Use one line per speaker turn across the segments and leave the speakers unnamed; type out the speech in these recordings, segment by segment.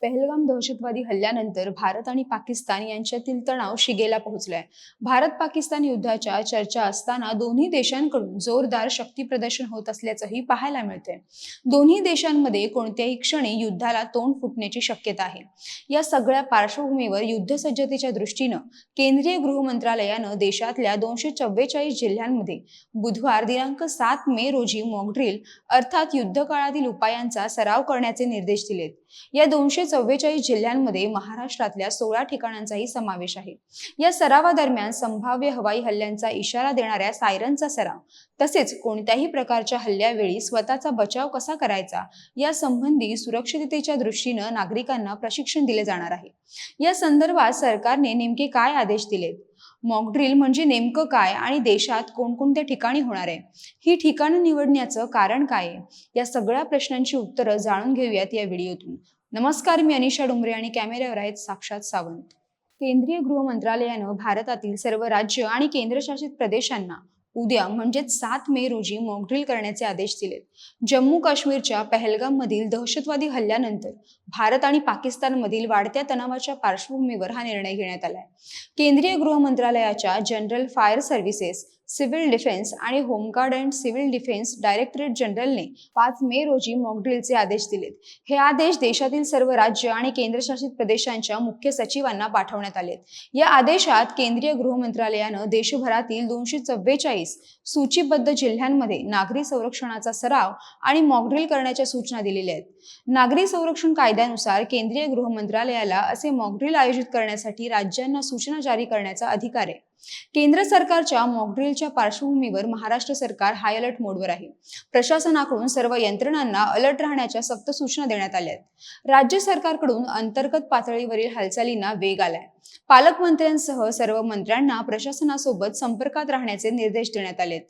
पहलगाम दहशतवादी हल्ल्यानंतर भारत आणि पाकिस्तान यांच्यातील तणाव शिगेला पोहोचलाय. भारत-पाकिस्तान युद्धाच्या चर्चा असताना दोन्ही देशांकडून जोरदार शक्ती प्रदर्शन होत असल्याचंही पाहायला मिळतंय. दोन्ही देशांमध्ये कोणत्याही क्षणी युद्धाला तोंड फुटण्याची शक्यता आहे. या सगळ्या पार्श्वभूमीवर युद्धसज्जतेच्या दृष्टीनं केंद्रीय गृह मंत्रालयानं देशातल्या 244 जिल्ह्यांमध्ये बुधवार दिनांक 7 मे रोजी मॉक ड्रिल अर्थात युद्धकाळातील उपायांचा सराव करण्याचे निर्देश दिलेत. या 244 जिल्ह्यांमध्ये महाराष्ट्रातल्या 16 ठिकाणांचाही समावेश आहे. या सरावादरम्यान संभाव्य हवाई हल्ल्यांचा इशारा देणाऱ्या सायरनचा सराव तसेच कोणत्याही प्रकारच्या हल्ल्यावेळी स्वतःचा बचाव कसा करायचा या संबंधी सुरक्षिततेच्या दृष्टीनं नागरिकांना प्रशिक्षण दिले जाणार आहे. या संदर्भात सरकारने नेमके काय आदेश दिलेत, मॉक ड्रिल म्हणजे नेमकं काय आणि देशात कोणकोणत्या ठिकाणी होणार आहे, ही ठिकाणं निवडण्याचं कारण काय आहे, या सगळ्या प्रश्नांची उत्तरं जाणून घेऊयात या व्हिडिओतून. नमस्कार, मी अनिशा डोंगरे आणि कॅमेऱ्यावर आहेत साक्षात सावंत. केंद्रीय गृह मंत्रालयानं भारतातील सर्व राज्य आणि केंद्रशासित प्रदेशांना उद्या म्हणजेच 7 मे रोजी मॉक ड्रिल करण्याचे आदेश दिलेत. जम्मू काश्मीरच्या पहलगाम मधील दहशतवादी हल्ल्यानंतर भारत आणि पाकिस्तानमधील वाढत्या तणावाच्या पार्श्वभूमीवर हा निर्णय घेण्यात आलाय. केंद्रीय गृह मंत्रालयाच्या general fire services, civil defence आणि home guard and civil defence directorate जनरलने 5 मे रोजी मॉक ड्रिलचे आदेश दिलेत. हे आदेश देशातील सर्व राज्य आणि केंद्रशासित प्रदेशांच्या मुख्य सचिवांना पाठवण्यात आलेत. या आदेशात केंद्रीय गृह मंत्रालयानं देशभरातील 244 सूचीबद्ध जिल्ह्यांमध्ये नागरी संरक्षणाचा सराव आणि मॉक ड्रिल करण्याच्या सूचना दिलेल्या आहेत. नागरी संरक्षण कायद्यानुसार केंद्रीय गृह मंत्रालयाला असे मॉक ड्रिल आयोजित करण्यासाठी राज्यांना सूचना जारी करण्याचा अधिकार आहे. केंद्र सरकारच्या मॉक ड्रिलच्या पार्श्वभूमीवर महाराष्ट्र सरकार हाय अलर्ट मोडवर आहे. प्रशासनाकडून सर्व यंत्रणांना अलर्ट राहण्याच्या सक्त सूचना देण्यात आल्या आहेत. राज्य सरकारकडून अंतर्गत पातळीवरील हालचालींना वेग आलाय. पालकमंत्र्यांसह सर्व मंत्र्यांना प्रशासनासोबत संपर्कात राहण्याचे निर्देश देण्यात आलेत.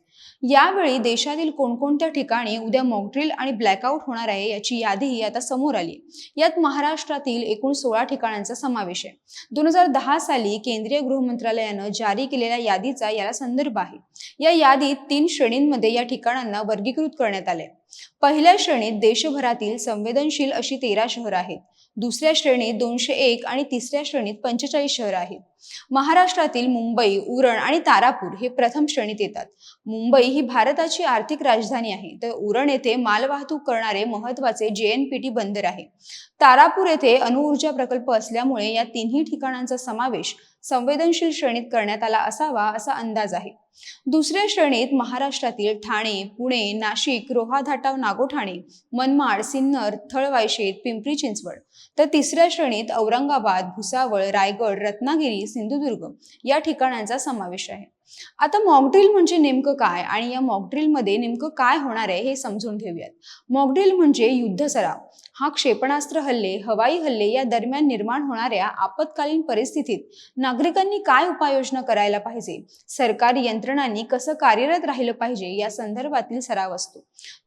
यावेळी देशातील कोणकोणत्या ठिकाणी उद्या मॉक ड्रिल आणि ब्लॅकआउट होणार आहे याची यादी आता समोर आली. यात महाराष्ट्रातील एकूण 16 ठिकाणांचा समावेश आहे. 2010 साली केंद्रीय गृह मंत्रालयानं जारी केलेल्या यादीचा याला संदर्भ आहे. या यादीत 3 श्रेणींमध्ये या ठिकाणांना वर्गीकृत करण्यात आले. पहिल्या श्रेणीत देशभरातील संवेदनशील अशी 13 शहरं आहेत. दुसऱ्या श्रेणीत 201 आणि तिसऱ्या श्रेणीत 45 शहरं आहेत. महाराष्ट्रातील मुंबई, उरण आणि तारापूर हे प्रथम श्रेणीत येतात. मुंबई ही भारताची आर्थिक राजधानी आहे, तर उरण येथे मालवाहतूक करणारे महत्त्वाचे JNPT बंदर आहे. तारापूर येथे अणुऊर्जा प्रकल्प असल्यामुळे या तिन्ही ठिकाणांचा समावेश संवेदनशील श्रेणीत करण्यात आला असावा असा अंदाज आहे. दुसऱ्या श्रेणीत महाराष्ट्रातील ठाणे, पुणे, नाशिक, रोहा धाटाव नागोठाणे, मनमाड, सिन्नर, थळवायशेत, पिंपरी चिंचवड, तर तिसऱ्या श्रेणीत औरंगाबाद, भुसावळ, रायगड, रत्नागिरी, सिंधुदुर्ग या ठिकाणांचा समावेश आहे. आता मॉक ड्रिल म्हणजे नेमकं काय आणि या मॉक ड्रिल मध्ये नेमकं काय होणार आहे हे समजून घेऊयात. मॉक ड्रिल म्हणजे युद्ध सराव. हा क्षेपणास्त्र हल्ले, हवाई हल्ले या दरम्यान निर्माण होणाऱ्या आपत्कालीन परिस्थितीत नागरिकांनी काय उपाययोजना करायला पाहिजे, सरकारी यंत्रणांनी कसं कार्यरत राहिलं पाहिजे या संदर्भातील सराव असतो.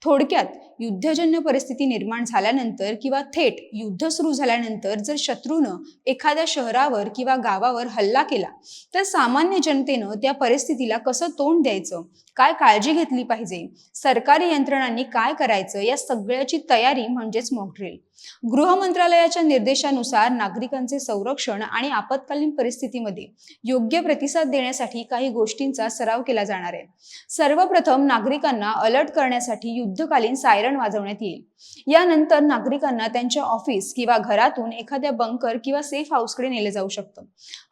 थोडक्यात युद्धजन्य परिस्थिती निर्माण झाल्यानंतर किंवा थेट युद्ध सुरू झाल्यानंतर जर शत्रूनं एखाद्या शहरावर किंवा गावावर हल्ला केला तर सामान्य जनतेनं त्या परिस्थितीला कसं तोंड द्यायचं, काय काळजी घेतली पाहिजे, सरकारी यंत्रणांनी काय करायचं या सगळ्याची तयारी म्हणजेच मॉक ड्रिल. गृह मंत्रालयाच्या निर्देशानुसार नागरिकांचे संरक्षण आणि आपत्कालीन परिस्थितीमध्ये योग्य प्रतिसाद देण्यासाठी काही गोष्टींचा सराव केला जाणार आहे. सर्वप्रथम नागरिकांना अलर्ट करण्यासाठी युद्धकालीन सायरन वाजवण्यात येईल. यानंतर नागरिकांना त्यांच्या ऑफिस किंवा घरातून एखाद्या बंकर किंवा सेफ हाऊसकडे नेले जाऊ शकतं.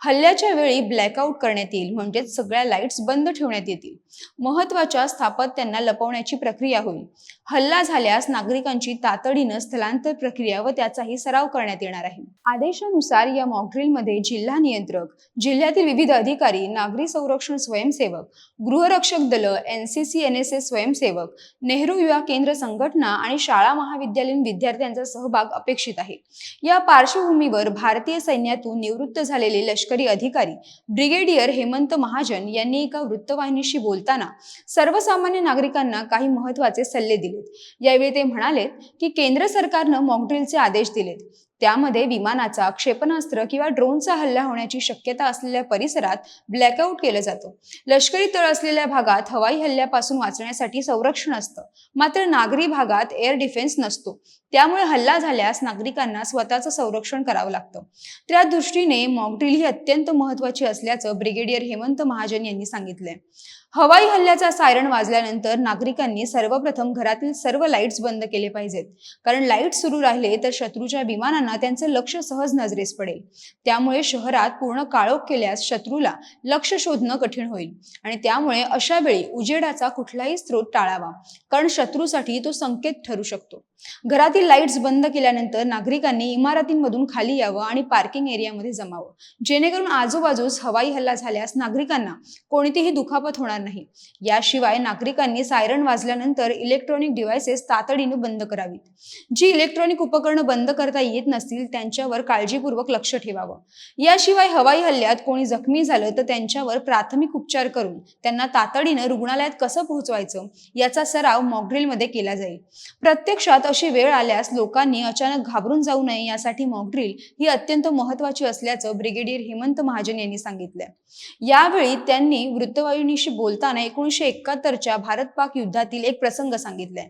हल्ल्याच्या वेळी ब्लॅकआउट करण्यात येईल, म्हणजेच सगळ्या लाईट्स बंद ठेवण्यात येतील. महत्त्वाच्या स्थापत्यांना लपवण्याची प्रक्रिया होईल. हल्ला झाल्यास नागरिकांची तातडीनं स्थलांतर प्रक्रिया व त्याचाही सराव करण्यात येणार आहे. आदेशानुसार या मॉक ड्रिलमध्ये जिल्हा नियंत्रक, जिल्ह्यातील विविध अधिकारी, नागरी संरक्षण स्वयंसेवक, गृहरक्षक दल, NCC NSS स्वयंसेवक, नेहरू युवा केंद्र संघटना आणि शाळा महाविद्यालयीन विद्यार्थ्यांचा सहभाग अपेक्षित आहे. या पार्श्वभूमीवर भारतीय सैन्यातून निवृत्त झालेले लष्करी अधिकारी ब्रिगेडियर हेमंत महाजन यांनी एका वृत्तवाहिनीशी बोलताना सर्वसामान्य नागरिकांना काही महत्त्वाचे सल्ले दिलेत. यावेळी ते म्हणाले की केंद्र सरकारनं मॉक ड्रिलचे आदेश दिलेत. त्यामध्ये विमानाचा, क्षेपणास्त्र किंवा ड्रोनचा हल्ला होण्याची शक्यता असलेल्या परिसरात ब्लॅकआउट केलं जातं. लष्करी तळ असलेल्या भागात हवाई हल्ल्यापासून वाचण्यासाठी संरक्षण असतं, मात्र नागरी भागात एअर डिफेन्स नसतो. त्यामुळे हल्ला झाल्यास नागरिकांना स्वतःचं संरक्षण करावं लागतं. त्या दृष्टीने मॉकड्रिल ही अत्यंत महत्त्वाची असल्याचं ब्रिगेडियर हेमंत महाजन यांनी सांगितलंय. हवाई हल्ल्याचा सायरन वाजल्यानंतर नागरिकांनी सर्वप्रथम घरातील सर्व लाईट्स बंद केले पाहिजेत, कारण लाईट सुरू राहिले तर शत्रूच्या विमानांना त्यांचं लक्ष सहज नजरेस पडेल. त्यामुळे शहरात पूर्ण काळोख केल्यास शत्रूला लक्ष शोधणं कठीण होईल आणि त्यामुळे अशा वेळी उजेडाचा कुठलाही स्रोत टाळावा, कारण शत्रूसाठी तो संकेत ठरू शकतो. घरातील लाईट्स बंद केल्यानंतर नागरिकांनी इमारतींमधून खाली यावं आणि पार्किंग एरियामध्ये जमावं, जेणेकरून आजूबाजूस हवाई हल्ला झाल्यास नागरिकांना कोणतीही दुखापत होणार नाही. याशिवाय नागरिकांनी सायरन वाजल्यानंतर इलेक्ट्रॉनिक डिव्हाइसेस तातडीने बंद करावीत. जी इलेक्ट्रॉनिक उपकरणं बंद करता येत नसतील त्यांच्यावर काळजीपूर्वक लक्ष ठेवावं. याशिवाय हवाई हल्ल्यात कोणी जखमी झालं तर त्यांच्यावर प्राथमिक उपचार करून त्यांना तातडीनं रुग्णालयात कसं पोहोचवायचं याचा सराव मॉकड्रिलमध्ये केला जाईल. प्रत्यक्षात अशी वेळ आल्यास लोकांनी अचानक घाबरून जाऊ नये यासाठी मॉकड्रिल ही अत्यंत महत्त्वाची असल्याचं ब्रिगेडियर हेमंत महाजन यांनी सांगितलंय. यावेळी त्यांनी वृत्तवाहिनीशी बोलताना 1971च्या भारत-पाक युद्धातील एक प्रसंग सांगितलाय.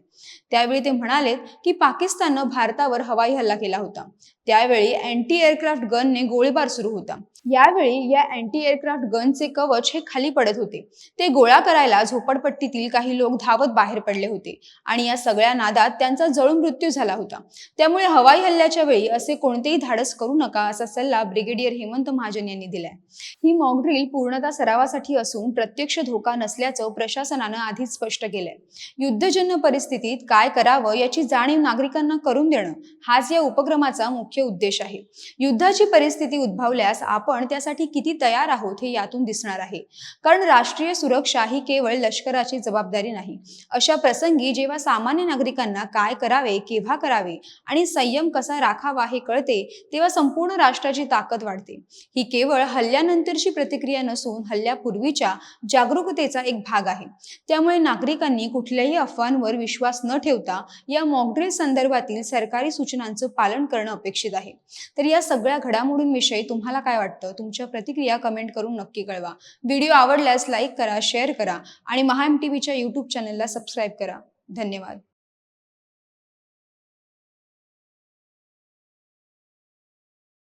त्यावेळी ते म्हणालेत की पाकिस्ताननं भारतावर हवाई हल्ला केला होता. त्यावेळी अँटी एअरक्राफ्ट गनने गोळीबार सुरू होता. यावेळी या अँटी एअरक्राफ्ट गनचे कवच हे खाली पडत होते. ते गोळा करायला झोपडपट्टीतील काही लोक धावत बाहेर पडले होते आणि या सगळ्या नादात त्यांचा जळून मृत्यू झाला होता. त्यामुळे हवाई हल्ल्याच्या वेळी असे कोणतेही धाडस करू नका असा सल्ला ब्रिगेडियर हेमंत महाजन यांनी दिलाय. ही मॉकड्रिल पूर्णतः सरावासाठी असून प्रत्यक्ष धोका नसल्याचं प्रशासनानं आधीच स्पष्ट केलंय. युद्धजन्य परिस्थितीत काय करावं याची जाणीव नागरिकांना करून देणं हाच या उपक्रमाचा मुख्य उद्देश आहे. युद्धाची परिस्थिती उद्भवल्यास आपण त्यासाठी किती तयार आहोत हे यातून दिसणार आहे, कारण राष्ट्रीय सुरक्षा ही केवळ लष्कराची जबाबदारी नाही. अशा प्रसंगी जेव्हा सामान्य नागरिकांना काय करावे, केव्हा करावे आणि संयम कसा राखावा हे कळते, तेव्हा संपूर्ण राष्ट्राची ताकद वाढते. ही केवळ हल्ल्यानंतरची प्रतिक्रिया नसून हल्ल्यापूर्वीच्या जागरूकतेचा एक भाग आहे. त्यामुळे नागरिकांनी कुठल्याही अफवांवर विश्वास न ठेवता या मॉकड्रिल संदर्भातील सरकारी सूचनांचं पालन करणं अपेक्षित आहे. तर या सगळ्या घडामोडींविषयी तुम्हाला काय वाटतं? तुमच्या प्रतिक्रिया कमेंट करून नक्की कळवा. व्हिडिओ आवडल्यास लाईक करा, शेअर करा आणि महाएमटीव्हीच्या YouTube चॅनलला सबस्क्राईब करा. धन्यवाद.